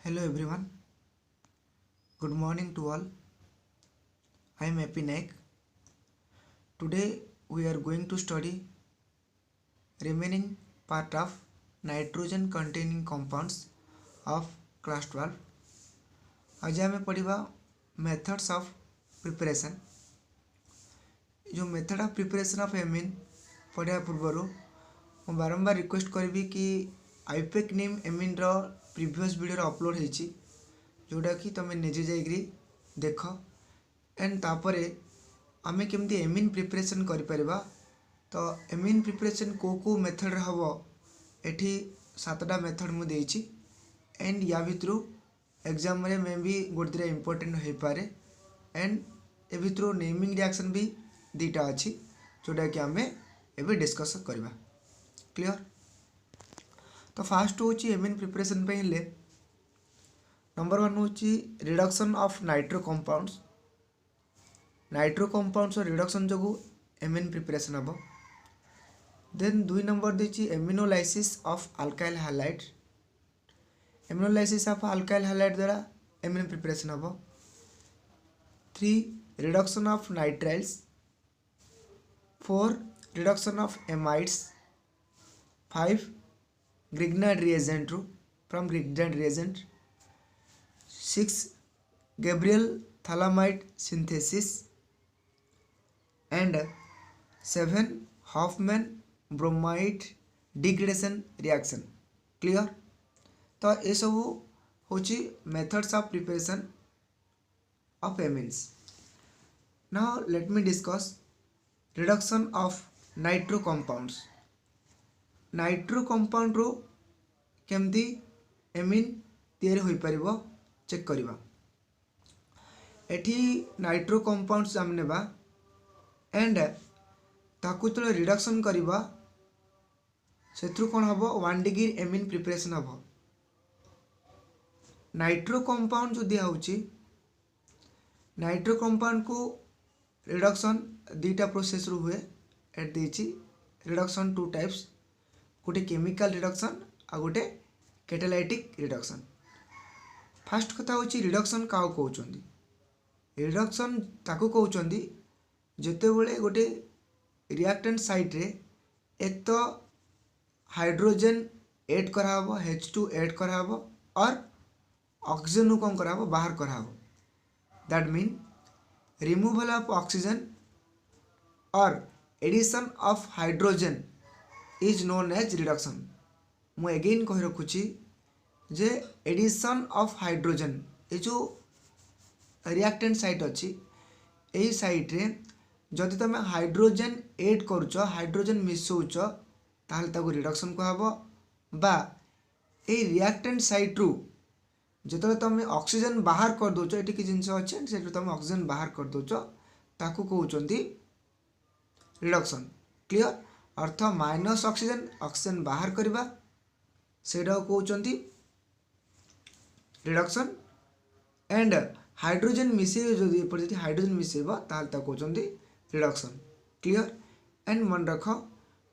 Hello everyone, good morning to all. I am Happy Naik. Today we are going to study remaining part of nitrogen containing compounds of class 12. आज आम पढ़ा methods of preparation. जो method of preparation of amine पढ़ा पूर्वर मैं बारंबार request करी कि आईपेक नेम एमिन रो प्रीवियस वीडियो अपलोड होती जोटा कि तुम निजे जाइए देख एंड तापरे आमे केमती एमिन प्रिपरेशन करिपरिबा। तो एमिन प्रिपरेशन को मेथड हम एठी 7टा मेथड मु देइछि एंड या भितरु एग्जाम रे मे भी गोटे इंपोर्टेंट हो पारे एंड ए भितरु नेमिंग रिएक्शन भी 2टा अछि जोटा कि आमे एबे डिस्कस करबा। क्लियर। तो फास्ट होची एमिन प्रिपरेशन पे ले नंबर 1 होची reduction of nitro compounds. Nitro compounds reduction जो एमिन प्रिपरेशन हम। देन 2 नंबर देची aminolysis of alkyl halide. Aminolysis of alkyl halide द्वारा एमिन प्रिपरेशन हम। 3 reduction of nitriles. 4 reduction of amides. 5 Grignard reagent from Grignard reagent. 6 Gabriel thalamide synthesis and 7 Hoffman bromide degradation reaction. Clear? तो ये सब होची methods of preparation of amines. Now let me discuss reduction of nitro compounds. Nitro compound रो केमती amine तैयारी होई परिबो check करिबा। एठी नाइट्रो कंपाउंड्स हम नेबा एंड ताकु तो रिडक्शन करिबा सेथरु कोन हबो 1 डिग्री एमिन प्रिपरेशन हबो। नाइट्रो कंपाउंड जो दिया होची नाइट्रो कंपाउंड को रिडक्शन 2टा प्रोसेस रु हुए एट देची रिडक्शन 2 टाइप्स गोटे केमिकल रिडक्शन आ गोटे कैटालाइटिक रिडक्शन। फास्ट कथा होची रिडक्शन का कहउचंदी। रिडक्शन ताको कहउचंदी जेते बेले गोटे रिएक्टेंट साइट रे एक तो हाइड्रोजन ऐड करा हबो H2 ऐड करा हबो और ऑक्सीजन नु कोन करा हबो बाहर करा हबो। That mean removal of oxygen और addition of hydrogen is known as reduction. मु अगेन कहि रखुची जे एडिशन ऑफ हाइड्रोजन ये जो रिएक्टेंट साइट अच्छी यही साइट रे जदि तुम हाइड्रोजन ऐड करुच हाइड्रोजन मिसौच ताहले ताको रिडक्शन कहबो बा ए रिएक्टेंट साइट रु जतले तुम ऑक्सीजन बाहर कर दोच एटी कि जिंस अच्छे से तुम ऑक्सीजन बाहर कर दोच ताको कहउचंदी रिडक्शन। क्लियर। अर्थ माइनस ऑक्सीजन बाहर करवा सेटा कहउचंदी रिडक्शन एंड हाइड्रोजन मिसे जदि हाइड्रोजन मिसेबा ताल ता कहउचंदी रिडक्शन। क्लियर। एंड मन रख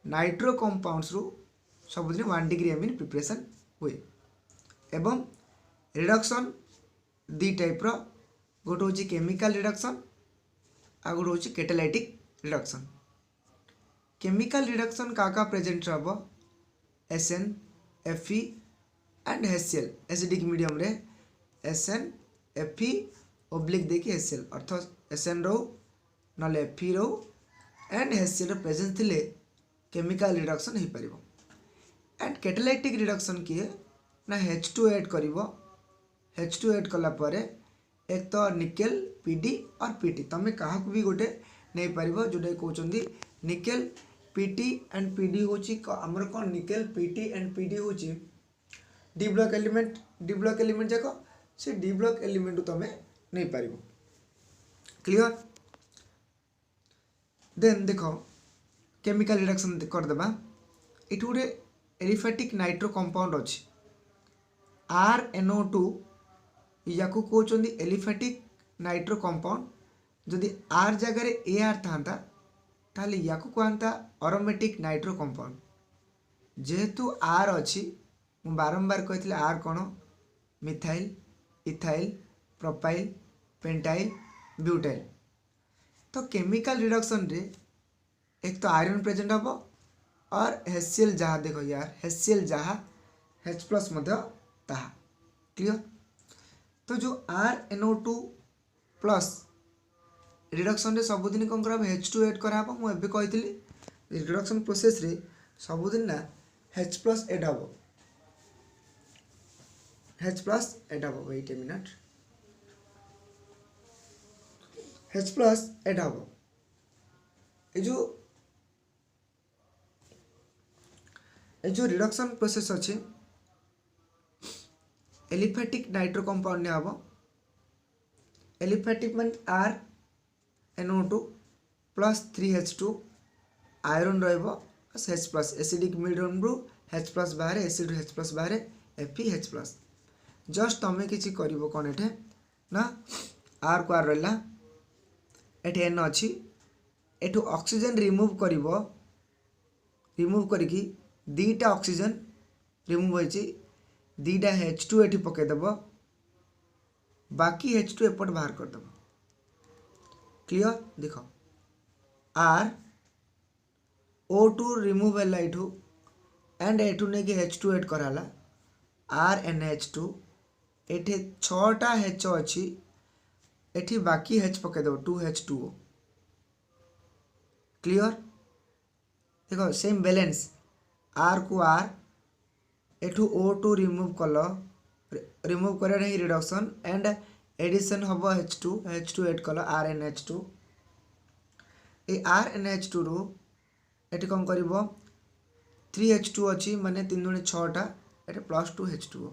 नाइट्रो कंपाउंड्स रु सबदिन 1 डिग्री एमिन प्रिपरेशन हुए एवं रिडक्शन 2 टाइप रो गोटे होची केमिकल रिडक्शन आ गोटे होची कैटालाइटिक रिडक्शन। केमिकल रिडक्शन का प्रेजेंट रहो SN Fe and HCl acidic medium रे SN Fe ओब्लिक देखी HCl अर्थ SN रो नले Fe रो एंड HCl रो प्रेजेंस थिले केमिकल रिडक्शन हो पारिबो। एंड कैटालाइटिक रिडक्शन किए ना H2 ऐड करिवो। H2 ऐड कला परे एक तो निकेल PD और PT तमे काहा को भी गोटे नहीं पारिबो जोडे कहउचंदी निकेल PT एंड PD होची हमर कोन निकेल PT एंड PD होची डी ब्लॉक एलिमेंट जाको से डी ब्लॉक एलिमेंट तमे नहीं पारिबो। क्लियर। देन देखो केमिकल रिडक्शन कर देबा इट गोटे एलिफेटिक नाइट्रो कंपाउंड अछि RNO2 याको कहउचंदी एलिफेटिक नाइट्रो कंपाउंड जदि R जगह रे AR थांता ताले याको कहंता अरोमेटिक नाइट्रो कंपाउंड। जेहेतु R अच्छी मु बारंबार कहते R कौन methyl, ethyl, propyl, pentyl, butyl. तो केमिकल रिडक्शन रे एक तो आयरन प्रेजेंट हम और HCl जहाँ देखो यार HCl जहाँ H प्लस ताहा क्लियर। तो जो RnO2 प्लस रिडक्शन रे सबुदिन कौन करा H2 ऐड करा मुझे कही रिडक्शन प्रोसेस रे सबुदिन ना H प्लस ऐड हम H प्लस ऐड हम wait a minute H plus add हम ये जो रिडक्शन प्रोसेस अच्छे एलिफेटिक नाइट्रो कंपाउंड ने हम एलिफेटिक मान RnO2 plus 3H2 iron H plus acidic medium रु H प्लस बाहर एसिड H प्लस बाहर FeH प्लस जस्ट तुम किसी कर कौन एठे ना R को R रहा एठे N अच्छी एठू ऑक्सीजन रिमूव करिकी दीटा ऑक्सीजन रिमूव होइछि दीटा H2 एठी पकेदेव बाकी H2 एपट बाहर करदेव क्लियर। देख O2 रिमूव है एठू एंड एठू नहीं कि H2 ऐड कराला RnH2 एठे 6टा H अच्छी एठी बाकी H पकेदेव 2H2O क्लियर। देखो सेम बैलेंस R को R एठू O2 रिमूव कल रिमूव कर रिडक्शन एंड एडिशन हम H2 ऐड कल RnH2 ए RnH2 रु एटी कौन कर 3H2 अच्छी माने 3 दूनी 6टा एटे प्लस 2H2O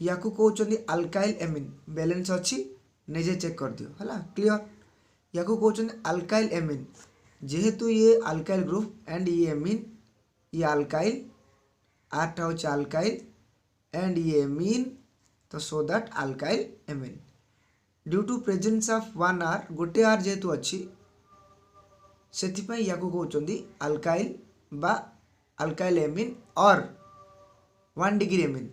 या कहते अल्काइल एमिन बैलेंस अच्छी निजे चेक कर दियो है क्लियर। या कहते अल्काइल एमिन जेहेतु ये अल्काइल ग्रुप एंड ये एमिन ये अल्काइल आरटा हो अल्काइल एंड ये एमिन तो so that alkyl amine due to presence of 1 R गोटे R जेहेतु अच्छी से या कहते अल्काइल बा अल्काइल एमिन और 1 डिग्री एमिन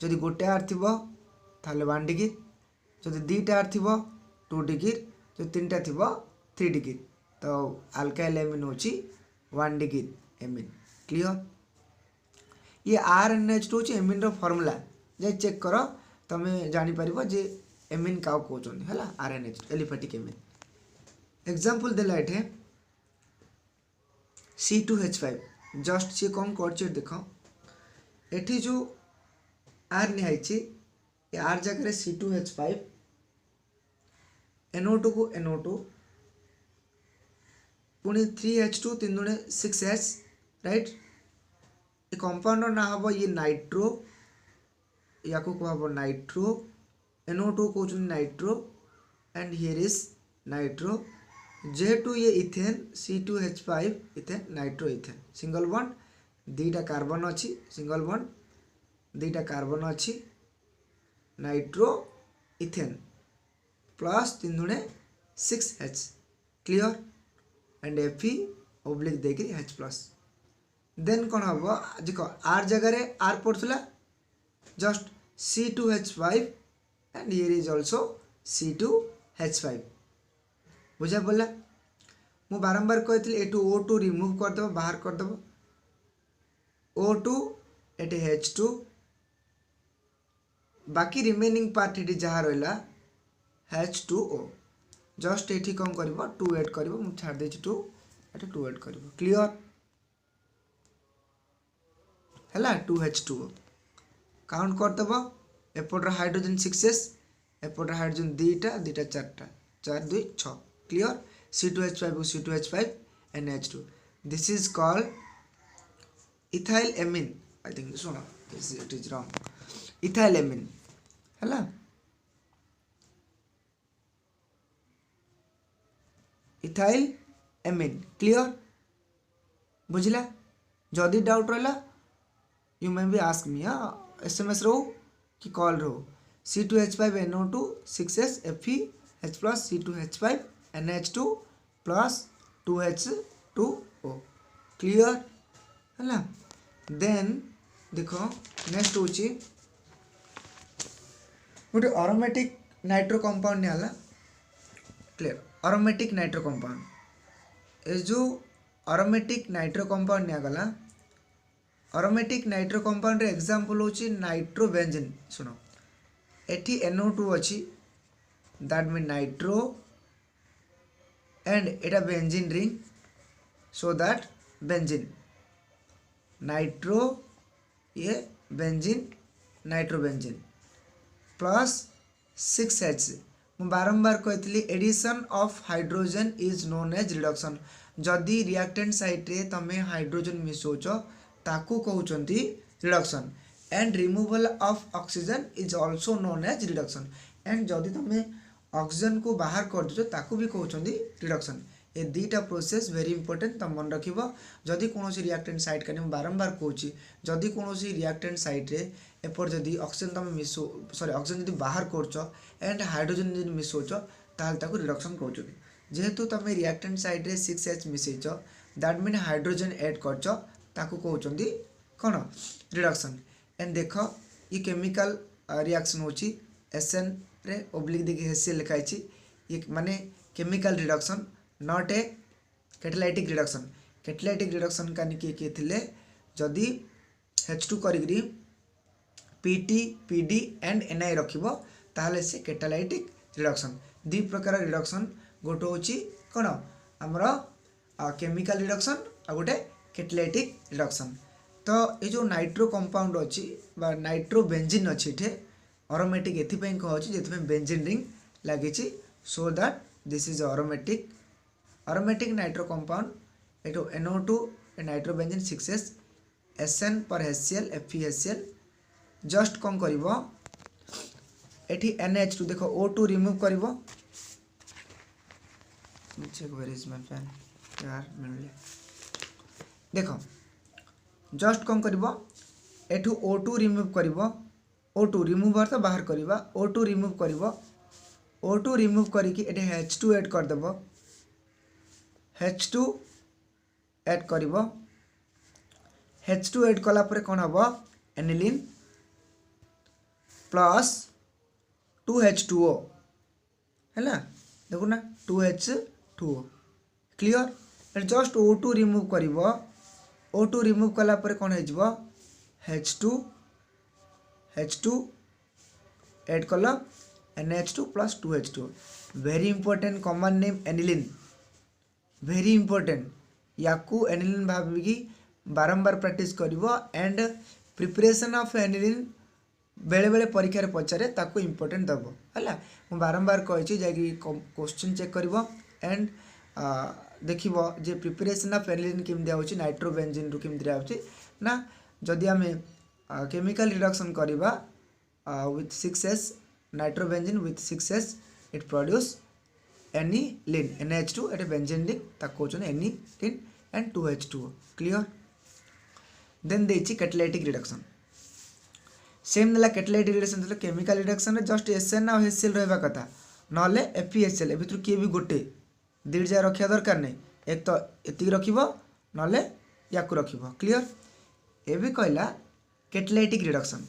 जदि गोटे R थी 1 डिग्री जदि दीटा R थी 2 डिग्री जो 3टा थी 3 डिग्री तो अल्काइल एमिन हो 1 डिग्री एमिन क्लियर। ये RnH2 हूँ एमिन फॉर्मूला जाए चेक कर तुम्हें जापर जे एमिन क्या कहते हैं RnH2 एलिफेटिक एमिन एग्जांपल देला एठे C2H5 जस्ट सी कौन कर देख एठी जो R निहाई R जगह C2H5 NO2 को NO2 पुणी 3H2 3 दूने 6H राइट ये कंपाउंड ना हम ये नाइट्रो या को कह नाइट्रो NO2 कहते nitro and here is nitro जेहेतु ये ethane C2H5 ethane nitro ethane single bond दीटा कार्बन अच्छी सिंगल बॉन्ड दीटा कार्बन अच्छी नाइट्रो इथेन प्लस 3 दूने 6H clear and Fe oblique देके H प्लस देन कौन हम देख R जगह R पड़ता just C2H5 and here is also C2H5 बुझा पड़ा मु बारंबार कही एटू O2 रिमूव करदेव बाहर करदेव O2 एटे H2 बाकी रिमेनिंग पार्ट ये जहाँ रहा H2O जस्ट ये कौन कर 2 ऐड कर छाड़ दे 2 एटे 2 ऐड कर क्लियर है 2H2O काउंट करदेव एपटर हाइड्रोजन 6S एपटर हाइड्रोजन दीटा दीटा 4टा 4 2 6 clear C2H5 C2H5 NH2 this is called ethyl amine I think soon it is wrong ethyl amine है इथाइल एमिन क्लियर बुझला जदि डाउट रहा you may be ask me SMS रो कि कॉल रो C2H5 NO2 6S Fe H plus C2H5 NH2 plus 2H2O clear है then देखो next हूँ गोटे अरोमेटिक नाइट्रो कंपाउंड नियाला क्लियर अरोमेटिक नाइट्रो कंपाउंड ए जो अरोमेटिक नाइट्रो कंपाउंड नियागला अरोमेटिक नाइट्रो कंपाउंड एग्जांपल होची नाइट्रोबेंजीन सुनो एठी NO2 अछि दैट मीन नाइट्रो एंड एटा benzene ring so that benzene nitro ये बेंजीन नाइट्रोबेंजीन प्लस 6H मु बारंबार कहती addition of hydrogen is known as reduction जदि रिएक्टेंट साइट रे तमे हाइड्रोजन मिसौच ताकू कहउचंती reduction and removal of oxygen is also known as reduction and जदि तमे ऑक्सीजन को बाहर कर दो ताकू भी कहउचंती रिडक्शन ए दुईटा प्रोसेस वेरी इंपोर्टेंट तुम मन रख जदि कौन रिएक्टेंट साइट का बारंबार कहूँ जदि कौन रिएक्टेंट साइट रे एपर जदि ऑक्सीजन तुम मिसो सॉरी ऑक्सीजन जदि बाहर कर एंड हाइड्रोजन जदि मिसौच ताकू रिडक्शन कहते जेहेतु तुम रिएक्टेंट साइट रे 6H मिसैच दैट मीन हाइड्रोजन ऐड कर कहते कौन रिडक्शन एंड देख ये केमिकल रिएक्शन होची SN रे ओब्लिक देखिए HCl लिखाई ये माने chemical reduction not a catalytic reduction catalytic reduction का किए थे जदि H2 करी PT PD एंड NI रखिबो ताहले से कैटालाइटिक रिडक्शन दी प्रकार रिडक्शन गोटे होची कौन आमर केमिकल रिडक्शन आ गोटे कैटालाइटिक रिडक्शन तो ये जो नाइट्रो कंपाउंड अच्छी नाइट्रोबेंजीन अच्छी इठे अरोमेटिक एथिपाई कहूँ जे बेंजीन रिंग लगी so that this is aromatic nitro compound एटू NO2 नाइट्रोबेंजीन 6S SN पर HCl FeHCl जस्ट कौन करिवो एठी NH2 देखो O2 रिमूव करिवो check where is my pen यार मिलले देखो जस्ट कौन करिवो एठू O2 रिमूव करिवो O2 रिमूवर तो बाहर करिवा O2 रिमूव करिवो O2 रिमूव करिकी एठे H2 ऐड कर देबो H2 ऐड करिवो H2 ऐड कला परे कोन हबो एनिलीन प्लस 2H2O हैला देखो ना 2H2O clear just O2 remove करिवो O2 रिमूव कला परे कोन हे जिवो H2 ऐड कल NH2 plus 2H2 very important common name aniline very important याकू एनिलीन भाविकी बारंबार प्रैक्टिस करिवो एंड प्रिपरेशन ऑफ एनिलीन बेले बेले परीक्षा पचारे ताकू इंपोर्टेंट दबो हला मु बारंबार कहि जाकि क्वेश्चन चेक करिवो एंड देखिबो जे प्रिपरेशन ऑफ एनिलीन केम दिया होची नाइट्रोबेंजीन रु केम दिया होची ना जदि आमे केमिकल रिडक्शन करिबा with 6S nitrobenzene with 6S it produce aniline NH2 एट बेंजीन रिंग ताको कहउछन aniline and 2H2O clear then देछि कैटालाइटिक रिडक्शन सेम नला कैटालाइटिक रिडक्शन तो केमिकल रिडक्शन रे जस्ट SN और HCl रहबा कथा नले FeHCl ए भितर के भी गोटे दीड जा रखिया दरकार नै एक तो एति रखिबो नले याकू रखिबो क्लियर ए भी कहला कैटालाइटिक रिडक्शन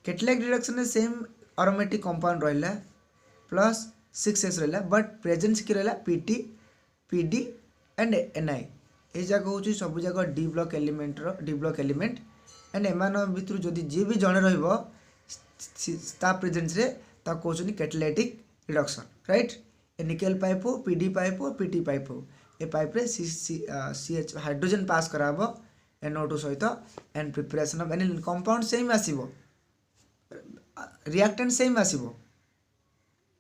कैटालाइटिक रिडक्शन में सेम अरोमेटिक कंपाउंड रहा प्लस 6S रहा बट प्रेजेंस कि रहा PT PD एंड NI ये जगह हूँ सब जगह D ब्लॉक एलिमेंट एंड एमान भितर जदि जी भी जड़े रा प्रेजेंस रे ता कहते कैटालाइटिक रिडक्शन राइट ए निकेल पाइप हो PD पाइप हो PT पाइप हो ए पाइप रे CH हाइड्रोजन पास कराबो NO2 सहित and preparation of aniline compound same आसीबो रिएक्टेंट सेम आसीबो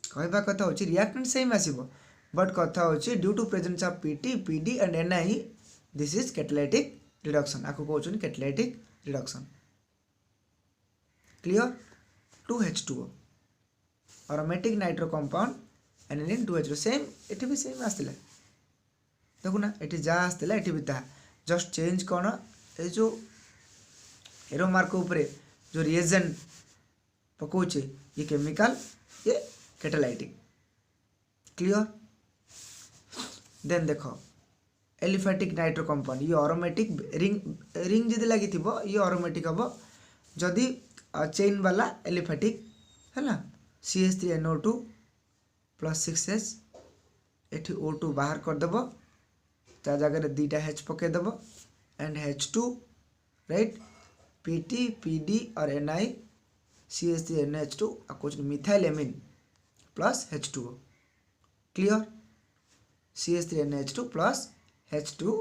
कहबा कथा होची रिएक्टेंट सेम आसीबो बट कथा होची due to presence of PT PD and NI this is catalytic reduction आको कहउछन catalytic reduction clear 2H2O aromatic nitro compound aniline 2H2O same एठी भी सेम आस्तिला देखो ना एठी जा आस्तिला एठी भी ता जस्ट चेंज कौन ये जो एरो मार्क ऊपर जो रिएजेंट पकोचे ये केमिकल ये कैटालाइटिक क्लियर देन देखो एलिफेटिक नाइट्रो कंपाउंड ये अरोमेटिक रिंग जदि लगी ये अरोमेटिक हम जदि चेन वाला एलिफेटिक है CH3NO2 प्लस 6H एठी O2 बाहर करदेव ता जगह दुईटा H पकईदेव and H2 right PT PD और Ni CH3NH2 आ कौन methyl amine plus H2O clear CH3NH2 plus H2O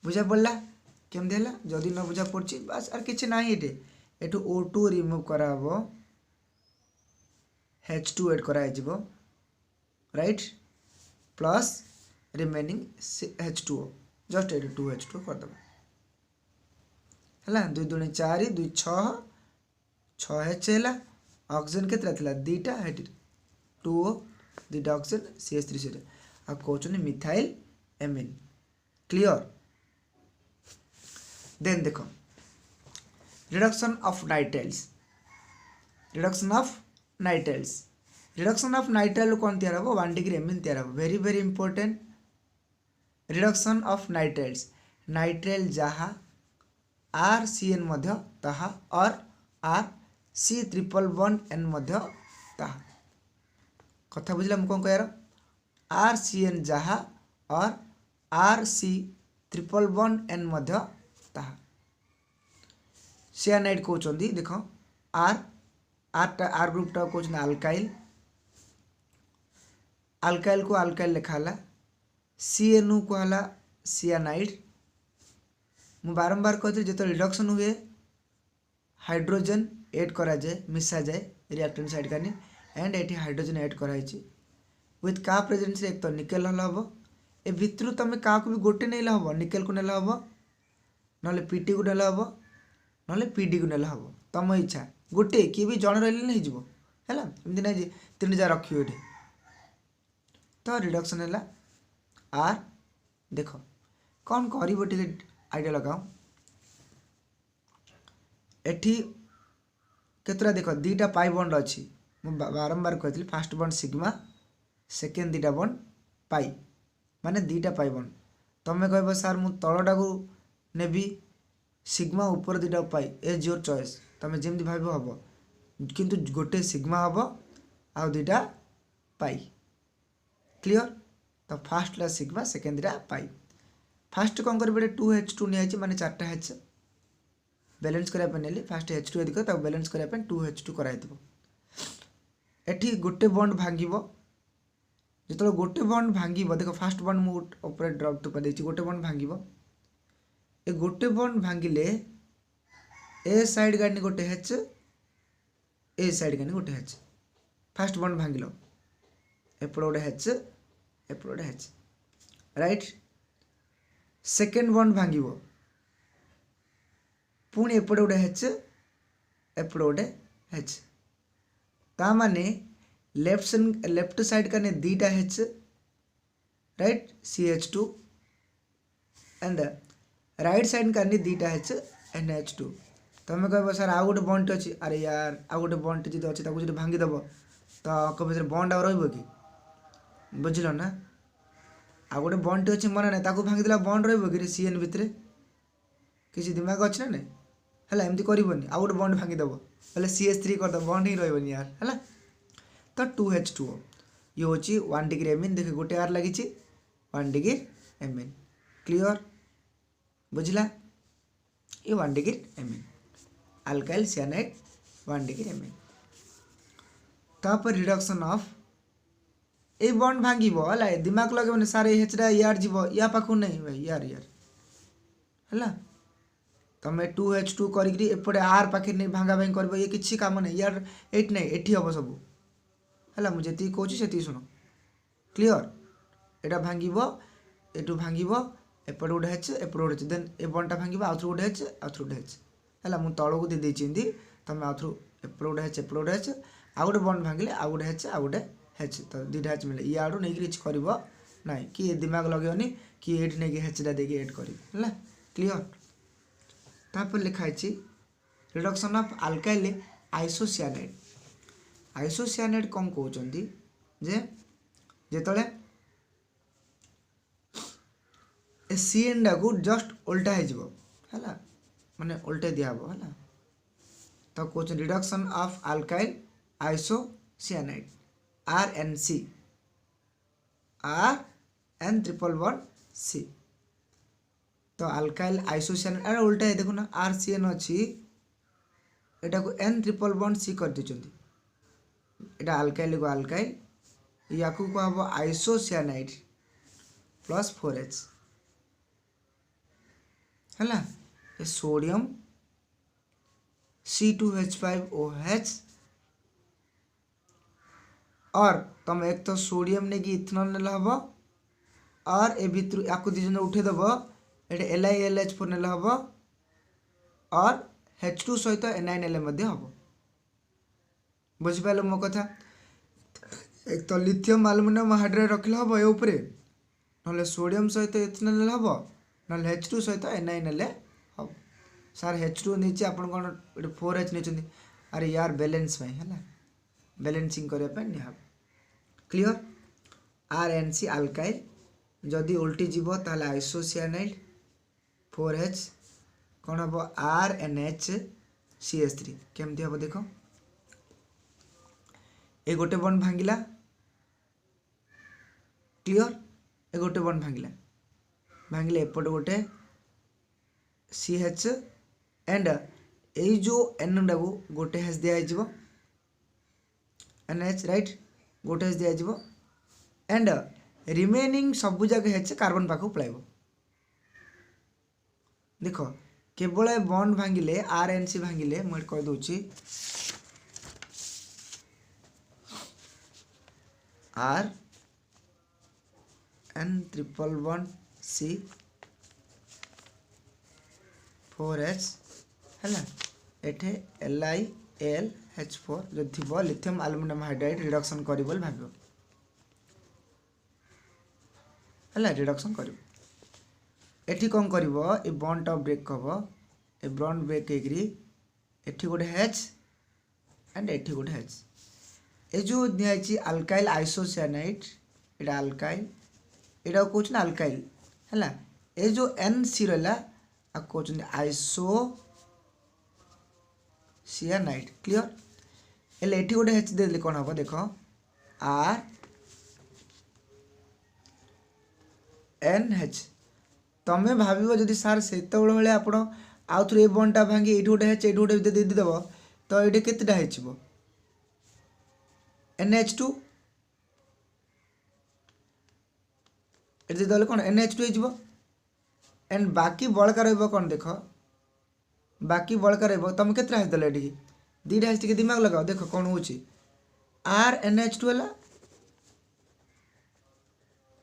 बुझा पड़ा केमती है जदि न बुझा पड़ी बस आर कि ना ये एठू O2 रिमूव कराब H2 एड कर right plus remaining H2O just ये 2H2 करदे है 2 दूनी 4 2 6H है ऑक्सीजन के दीटा 2O दीटा ऑक्सीजन CH3 आ कौन मिथाइल एमिन क्लियर देन देखो reduction of nitriles reduction of nitrile कौन तैयार हो 1 डिग्री एमिन तैयार हो very very important reduction of nitriles nitrile जहाँ RCN मध्य ताहा और RC�11N मध्य ताहा कथा बुझला मुझे कौन कह RCN जहाँ और RC�11N मध्य ताहा सियानाइड कहते देख आर ग्रुपटा कहते आल्काइल आल्काइल को आल्काइल लिखाला CNO कहला सियानाइड मु बारंबार कहते जो रिडक्शन हुए हाइड्रोजन ऐड करा जाए मिसा जाए रिएक्टेंट साइड का एंड ये हाइड्रोजन ऐड कराई विथ क्या प्रेजेंस एक तो निकेल हम ए भितर तुम क्या भी गोटे नहीं हम निकेल को नेला हम ना पीटी को नेला हम ना पीडी को नेला हम तुम इच्छा गोटे किए भी जन रही है एमती ना तीन जार रखिए ये तो रिडक्शन है आर देख कौन कर आइडिया लगाओ एठी केतरा देख दीटा पाई बॉन्ड अच्छी बारंबार कहती फास्ट बॉन्ड सिग्मा सेकेंड दीटा बॉन्ड पाई माने दीटा पाई बॉन्ड तुम्हें कह सार मु तलटा को नेबी सिग्मा ऊपर दीटा पाई एज योर चॉइस तुम जमी भाव हम किंतु गोटे सिग्मा हम आ दीटा पाई क्लियर तो फास्ट ला सिग्मा सेकेंड दीटा पाई फास्ट कौन कर 2H2 नहीं माने 4टा H बैलेंस करने फास्ट H2 अधिक बैलेंस करने 2H2 कराइदेव एठी गोटे बॉन्ड भांग जो गोटे बॉन्ड भांग देख फास्ट बॉन्ड मुझे ड्रॉप टुपा देती गोटे बॉन्ड भांग ए गोटे बॉन्ड भांगिले ए साइड गाड़ी गोटे H ए साइड गाड़ी गोटे H फास्ट बॉन्ड भांगिल एपट गोटे H एपट गोटे H राइट सेकेंड बॉन्ड भांग पुणी एपटे गोटे H एपटे गोटे H ता माने लेफ्ट साइड का दीटा H right CH2 and right side का दीटा H एंड H2 तुम कह सर आउ गोटे बॉन्ड अच्छी अरे यार आउ गोटे बॉन्ड जी अच्छी जो भांगीदेव तो कभी बॉन्ड आ बुझल ना आ गोटे बॉन्ड अच्छी मन ना भांगीदेला बॉन्ड रही CN भितर किसी दिमाग अच्छे ना नहीं है एमती करनी आउ गोटे बॉन्ड भांगीदेव बोले CH3 करदेव बॉन्ड ही रही यार है तो 2H2O ये हूँ 1 डिग्री एमिन देख गोटे आर लगी 1 डिग्री एमिन क्लियर बुझला ये 1 degree amine alkyl cyanide 1 degree amine तापर रिडक्शन ऑफ ए बॉन्ड भांगिब है दिमाग लगे सारे हेचरा यार जीव या पाखु नहीं भाई यार यार है तुम 2H2 करपटे आर पाखे नहीं भांगा भांगी कर ये किसी काम नहीं यार एट नहीं एटी हम सब है मुझे जी कहूँ से शुण क्लियर यहाँ भांगिब एटू भांगिब एपटे गोटे H एपटे गोटे देन ए बॉन्डटा भांगिब आउ थ्रू गोटे H आउ थ्रू गोटे H है मुझे तौक दे देती तुम आउ थ्रू एपटे गोटे H एपटे गोटे H आउ गोटे बॉन्ड भांगिले आउ गोटे H आउ गोटे H तो दुईटा H मिले ये आड़ू नहीं किसी कर ना कि दिमाग लगेनि कि ये नहीं Hटा देके एड कर क्लियर तापर लिखाई रिडक्शन ऑफ अल्काइल आइसोसियानाइड आइसोसियानाइड कौन कहते जे जिते CN को जस्ट उल्टा है माने उल्टे दिया है तो question reduction of alkyl isocyanide RNC RN111C। तो अल्काइल आइसोसियानाइड अरे उल्टा है देखो ना RCN अच्छी एटा को N111C कर देचंती एटा अल्काइल को अल्काइल या को हम आइसोसियानाइड प्लस 4H है ना ये सोडियम C2H5OH और तुम एक तो सोडियम ने कि इथेनॉल नेला हबो और ए भितर याकु दिजन उठे दबो एटे LiLH4 नेला हबो और H2 सहित NiNL मध्ये हबो बुझि पालो मो कथा। एक तो लिथियम एल्युमिनियम हाइड्राइड रखले हबो ए ऊपरे नले सोडियम सहित इथेनॉल नेला हबो नले H2 सहित NiNL हबो सर H2 नीचे आपण कोन 4H नेचंदी अरे यार बैलेंस में है ना बैलेंसिंग करया पे नि हबो क्लियर। RNC अल्काइल जदि उल्टी जीवो ताले आइसोसियानाइड 4H कौन हम RNHCH3 केमती हम देख ए गोटे बॉन्ड भांगिला क्लियर ए गोटे बॉन्ड भांगिले एपट गोटे CH एंड ए जो N डाकू गोटे H दिया NH राइट गोटे H दिया एंड रिमेनिंग सबु जगह H कार्बन पाखु पळाइबो देख केवल बॉन्ड भांगिले RNC भांगिले मैं कह दूची RN111C 4H है एठे LiLH4 जो थी लिथियम एल्युमिनियम हाइड्राइड रिडक्शन कर भाव है रिडक्शन कर एठी कौन कर बॉन्ड टा ब्रेक हम ए बॉन्ड ब्रेक एठी गोटे H एंड एठी गोटे H ए जो दिखाई अल्काइल आइसोसियानाइड एटा अल्काइल एटा कहउछ अल्काइल है ए जो NC रहा कहउछ आइसोसियानाइड क्लियर एले एठी गोटे H दे कौन हम देख RNH तमें भाव जदि सार से भाई आप आउ थे बॉन्डटा भांगी ये गोटे H ये गोटे देदेव तो ये केतेटा हो NH2 ये दे कौन NH2 हो एंड बाकी बड़का रौन देख बाकी बड़का रुम के H दल ये दीटा H टे दिमाग लगाओ देख कौन हो RNH2 है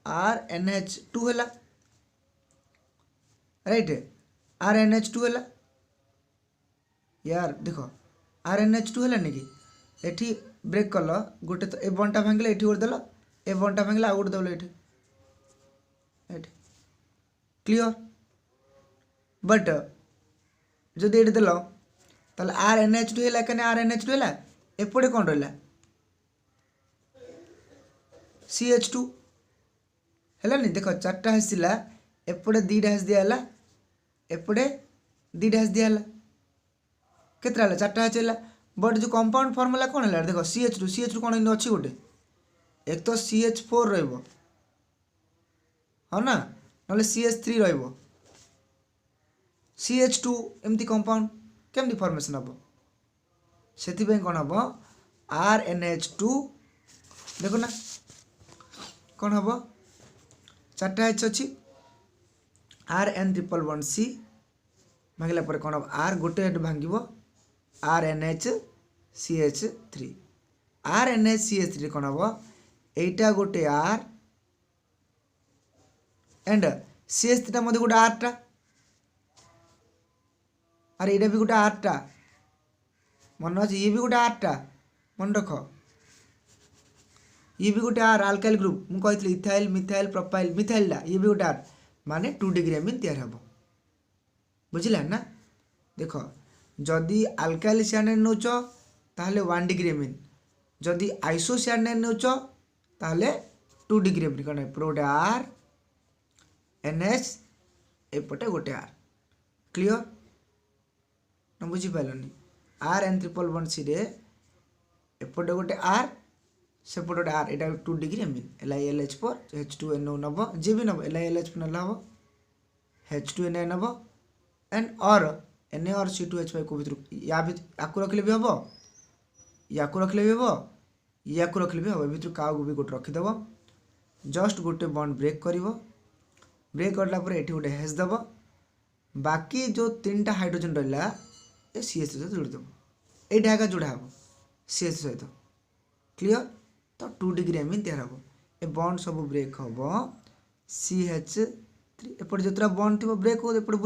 RNH2 है राइट RNH2 है यार देख RNH2 है कि एठी ब्रेक कल गोटे तो ए बॉन्डटा भांगिले एठी गोटे दल ए बॉन्डटा भांगिले आ गोटे दल एठी क्लियर बट जदि ये दल ताले RNH2 है क्या RNH2 है एपटे कौन रहा CH2 है नी देख चार्टा H थिला एपटे दीटा H दिया एपटे दीटा H दिया केतरा चार्टा H है बट जो कंपाउंड फॉर्मूला कौन है देख CH2 कौन अच्छी गोटे एक तो CH4 रहिबो हाँ ना नले CH3 रहिबो CH2 एमती कंपाउंड केमती फॉर्मेशन हम से कौन हम RNH2 देखो ना कौन हम चार्टा H अच्छी RN111C भांगिला पर कौन हम R गोटे हेड भांगिबो RNHCH3 RNHCH3 कौन हम एटा गोटे R एंड CH3 मध्य गोटे R टा अरे ये भी गोटे R टा मन अच्छे ये भी गोटे R टा मन रख ये भी गोटे R अल्काइल ग्रुप मुझे इथाइल मिथाइल प्रोपाइल मिथाइल ये भी गोटे R माने 2 डिग्री अमीन तैयार हम बुझिला ना देख जदि अल्काइल सियानाइड नौच ताहले 1 डिग्री अमीन जदि आइसोसियानाइड नौच ताहले 2 डिग्री अमीन कौन गोटे R NH एपटे गोटे R क्लियर ना बुझिपारनी R N triple bond C रे एपटे गोटे आर सेपटे गोटे are Etah 2 degree amine LiLH4 H2NO नब जे भी नब LiLH4 नला हम H2Na नब एंड और Na और C2H5 को भीतर या भी आकु रखले भी हम या रखले भी हम या रखले भी हम भीतर का भी गोटे रखिदेव जस्ट गोटे बॉन्ड ब्रेक कर ब्रेक करला ये गोटे हेच दब बाकी जो 3टा हाइड्रोजन रहा ये CH सहित जोड़देव ये आगे जोड़ा हम CH सहित क्लीयर तो 2 डिग्री एमिन तैयार हम ए बॉन्ड सब ब्रेक हम CH3 एपटे जो बॉन्ड थी ब्रेक हो एपटे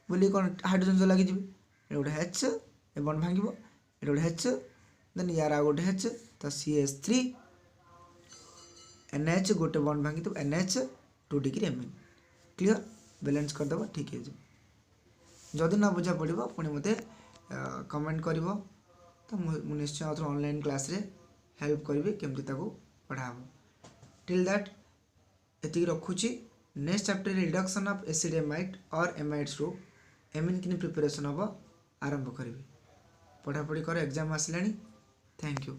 बुल कौन हाइड्रोजन लगी गोटे H ए बॉन्ड भांग ये गोटे H देन यार आ गोटे H तो CH3 NH गोटे बॉन्ड भांगी तो NH 2 degree amine clear balance करदेव ठीक है जदि ना बुझा पड़ो पुणी मत कमेंट कर तो मुझे निश्चय ऑनलाइन क्लास रे हेल्प करी केमती पढ़ाब टिल दैट एति रखुची next chapter reduction of acid amide और एमाइड्स रू एमिन किन प्रिपरेशन हम आरंभ करी पढ़ापढ़ी कर एग्जाम आसलानी थैंक यू।